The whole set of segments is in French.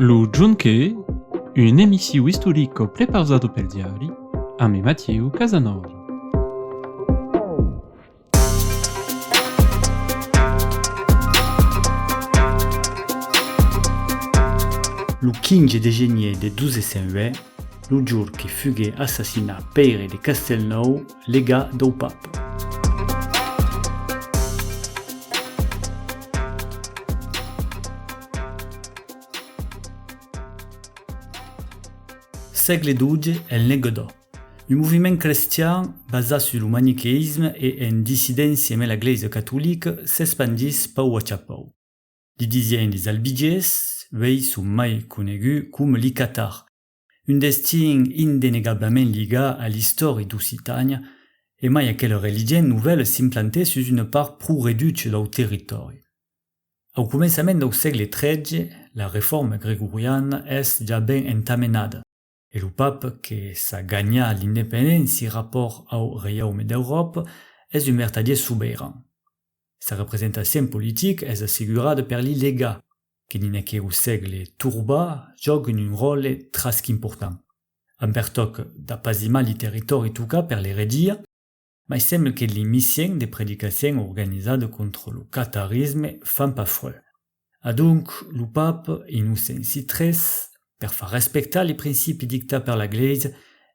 Lo Giunche, un'emissione storica preparata per diari, a me Matteo Casanova. Le 15 déjeuner de 1208, le jour qui fut assassiné Pere de Castelnau, légat du pape. Segle XII et le Languedoc. Un mouvement chrétien basé sur le manichéisme et une dissidence avec l'Église catholique s'expandit peu à peu. Les dizaines des Albiges sont mai connus comme les Cathares, un destin indéniablement lié à l'histoire d'Occitanie et mai à quelle religion nouvelle s'implantait sur une part plus réduite du territoire. Au commencement du siècle XIII, la réforme grégorienne est déjà bien entamenada. Et le pape, qui s'est gagné l'indépendance rapport au royaume d'Europe, est un vertader souverain. Sa représentation politique est assurée par les légats, qui n'est qu'au siècle turba jouent un rôle très important. En pertoc d'apaisement du territoire et tout cas par les rédire, mais il semble que les missions de prédication organisées contre le catharisme font pas froid. Et donc, le pape, Innocent XIII, pour faire respecter les principes dictés par l'Église,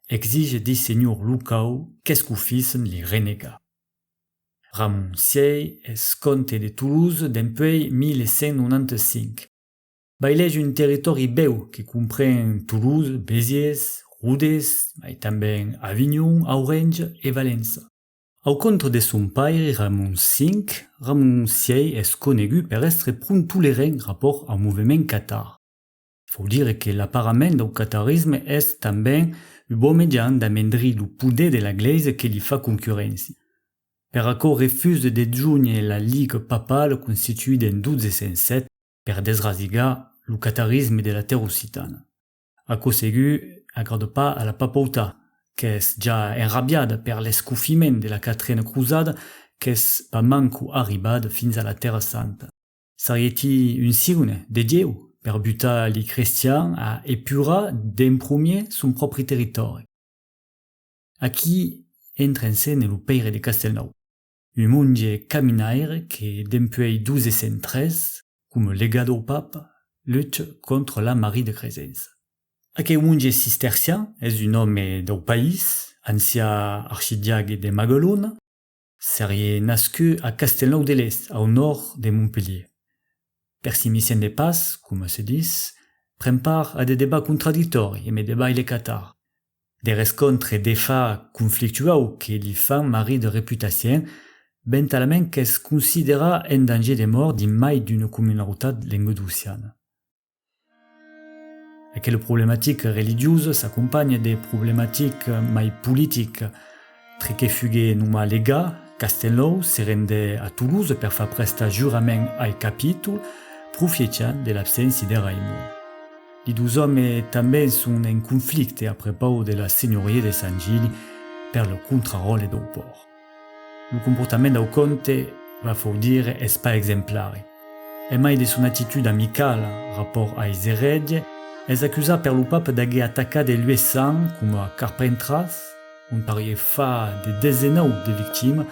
exige des seigneurs locaux qu'est-ce que fissent les renégats. Ramon VI est comte de Toulouse depuis 1195. Il est un territoire beau qui comprend Toulouse, Béziers, Rodez, mais aussi Avignon, Orange et Valence. Au contre de son père Ramon V, Ramon VI est connu pour être prompt tolérant rapport au mouvement cathare. Il faut dire que l'apparement du catharisme est aussi un bon moyen d'amendrir le pouvoir de l'Église qui lui fait concurrence. Per accord refuse de joindre la Ligue papale constituée en 1207 pour desrasiger le catharisme de la terre occitane. A cause aigu, agrade pas à la papauta, qui est déjà enrabiada per l'escoufiment de la quatrième crusade, qui est pas manco arribada fins à la terre sainte. Serait-il une signe de Dieu per buter les chrétiens à épurer d'un premier son propre territoire? A qui entre en scène le père de Castelnau, un monge caminaire qui, depuis 1213, comme légat au pape, lutte contre la Marie de Crézence. Aquest monge cistercien est un homme du pays, ancien archidiacre de Maguelone, serait nascu à Castelnau de l'Est, au nord de Montpellier. Per si mission de paix, comme se dit, prend part à des débats contradictoires et me débats les cathares. Des rencontres et des faits conflictueux qui lui font mari de réputation, ben tellement qu'elle se considéra un danger de mort d'immai d'une communauté languedocienne. Et que les problématiques religieuses s'accompagnent des problématiques mai politiques. Trique fugué numa lega, Castelnau se rendait à Toulouse per faire presta jurament al capitule, profitant de l'absence de Raymond. Les deux hommes també sont en conflit à propos de la seigneurie de Saint-Gilles per le contre-rôle du port. Le comportement du comte, va faut dire, est pas exemplaire. Et mai de son attitude amicale rapport à les hérèdes, est accusé par le pape d'avoir attaqué des lieux saints comme à Carpentras, on pariait fa des dizaines de victimes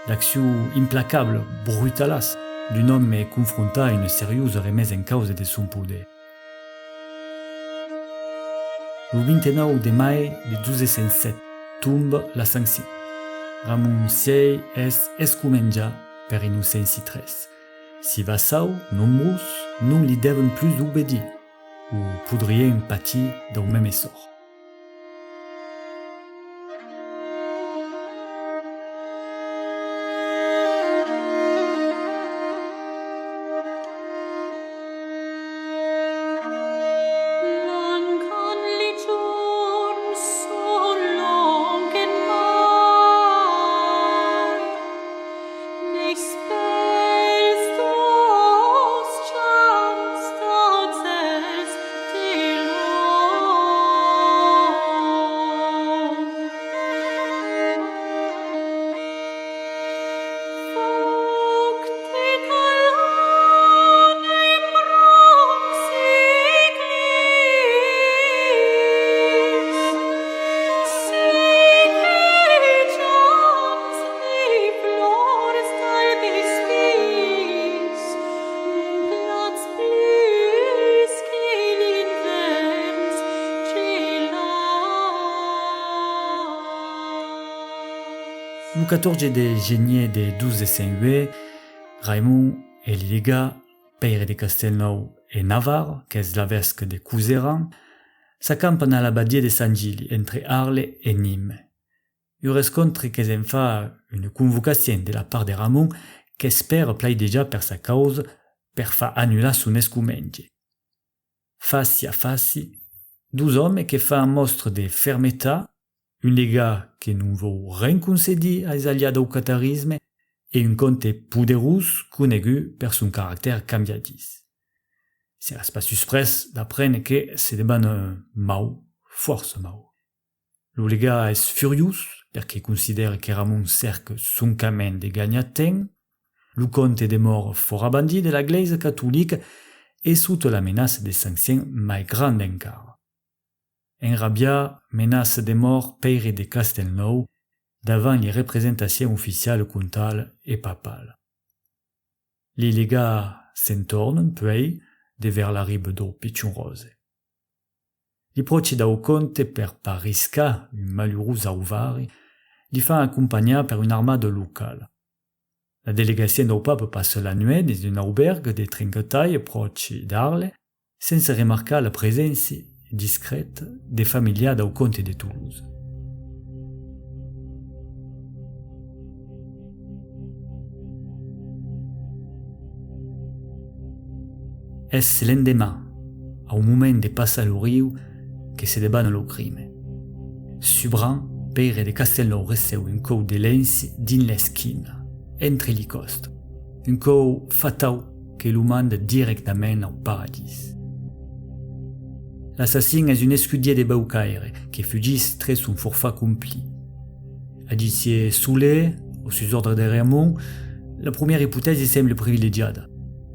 d'actions implacables, brutalas, d'un homme confronté à une sérieuse remise en cause de son pouvoir. Le 29 de mai de 1207 tombe la sanction. Ramon VI est excommunié per Innocent XIII. Si vassaux, nombreux, non lui devaient plus obéir, ou pourraient pâtir d'un même sort. Lu 14 de genier de 1208, Raimon e Lilega, Pere de Castelnau e Navarre, qu'es la vesque de Couseran, s'accampen a l'abadia de San Gili, entre Arles et Nîmes. Il rescontre qu'es en fa une convocation de la part de Ramon qu'espère plaidejar per sa cause per fa annular son escumenge. Faci a faci, 2 hommes que fan mostre de fermeta, un lega que non vau ren concedir als aliats au catarisme e un comte poderós conegut per son caractère cambiadís. Seràs pas suspres d'aprendre que se deban mau, força mau. Lo lega és furiós perquè considère que Ramon cerque son camin de gagnar temps. Lo comte de mort fora bandit de la Gleise catholique et sous la menace de sanctions mai grande encara. Enrabiat, menace de mort Pere de Castelnau davant les représentations officiales comtales et papales. Les légats s'entornen, puis, de vers la ribe d'eau Pichonrose. Li proceda au comte per parisca un malheureux auvari, li fa accompagnar per une armade locale. La délégation del pape passe la nuit dans une auberge de Trinquetaille proche d'Arles, sans remarquer la présence discrète des familiers del comte de Toulouse. Es l'endemà, au moment de passar lo riu, que se deban lo crime. Subran, Pere de Castelnau receu un cou de lenç dins l'esquina, entre li cost, un cou fatal que lo manda directament au paradís. L'assassin és un escudier de Beaucaire que fugís tres son forfat compli. Adicier Soulet, au sus ordre de Ramon, la première hypothèse semble privilegiada.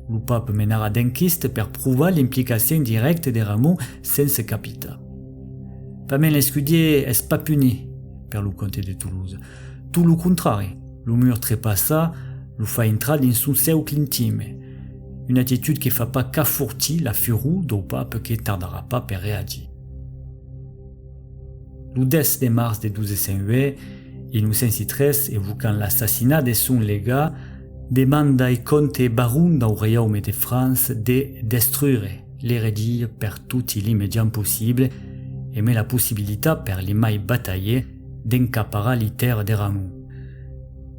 Le pape menara d'enquiste per provar l'implicació directa de Ramon sense capitar. Pas l'escudier és pas puni per lo comte de Toulouse. Tout lo contrari, lo mur trepassa lo fa entrar dins son cercle intime, une attitude qui fa pas qu'affortir la furor do pape que tardara pas per reagir. Le 10 de mars de 1208, il 1903, évoquant l'assassinat de son légat, demanda ai comte baron del Reiaume de France de destruire l'hérédie per tot l'immédiat possible et met la possibilité per les mai bataillés d'encaparar les terres de Ramon.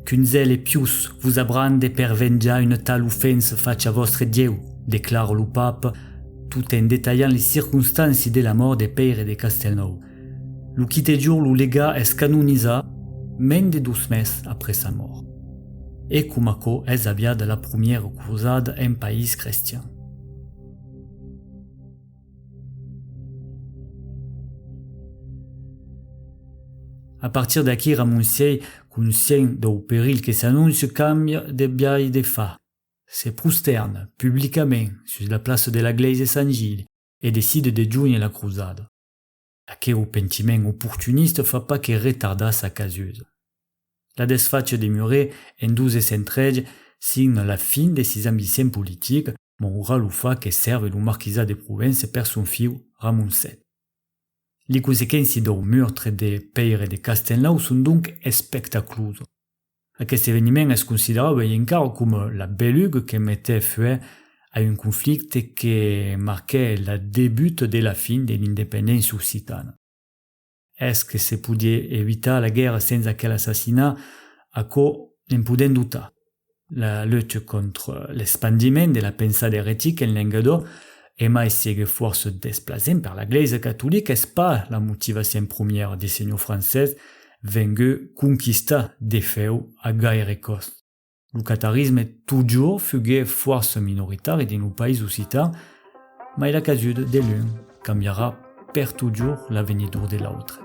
Qu'un zèle pius vous abrande per venjar une tale offense facia vostre Dieu, déclare le pape, tout en détaillant les circonstances de la mort de Pere de Castelnau. Le quitte jour le légat est canonisé, men de 12 meses après sa mort. Et Cumaco est aviat de la première crusade en pays chrétien. A partir d'aquí, Ramoncier, conscient du péril que s'annonce, cambia de biais de fa. Se prosterne publiquement sur la place de la Gleise de San Gilles et décide de joindre la crusade. Aquel pentiment opportuniste fa pas que retarda sa casusa. La desfache de Muret en 1213 signe la fin de ses ambitions politiques, mourra le fa que serve le marquisat de Provence per son fill Ramon VII. Les conséquences du meurtre de Pere de Castelnau sont donc spectaculeuses. Aquest événement est considéré encara comme la bellugue qui mettait fin à un conflit qui marquait le début de la fin de l'indépendance occitane. Est-ce que se pouvait éviter la guerre sans aquel assassinat? À quoi n'en pouvait douter. La lutte contre l'expandiment de la pensée hérétique en Languedoc et mai ses forces déplacées par la Gleise catholique n'est pas la motivation première des seigneurs français venus conquister des feux à gaire cost. Le catarisme est toujours fugué force minoritaire dans nos pays occitans, mais la casude de l'un cambiera per toujours l'avenir de l'autre.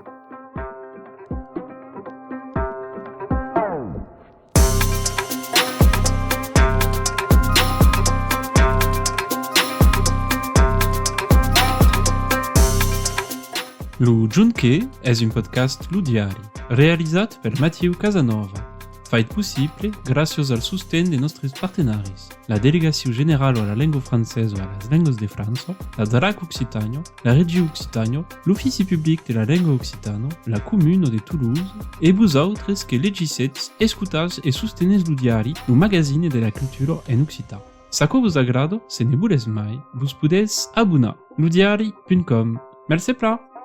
Lu Giunche és un podcast lu diari, realitzat per Mathieu Casanova. fait possible gracias al sostén de nostres partenaris, la Delegació General a la Lengua Francesa a las Lenguas de França, la DRAC Occitano, la Regió Occitano, l'Offici Public de la Lengua Occitano, la Comune de Toulouse, et vosaltres que legissetz, escutatz et sostenez lo diari, lo magazine de la cultura en occitan. Saco vos agrado, se ne voulez mai, vos podez abonnar, lodiari.com. Merci pla!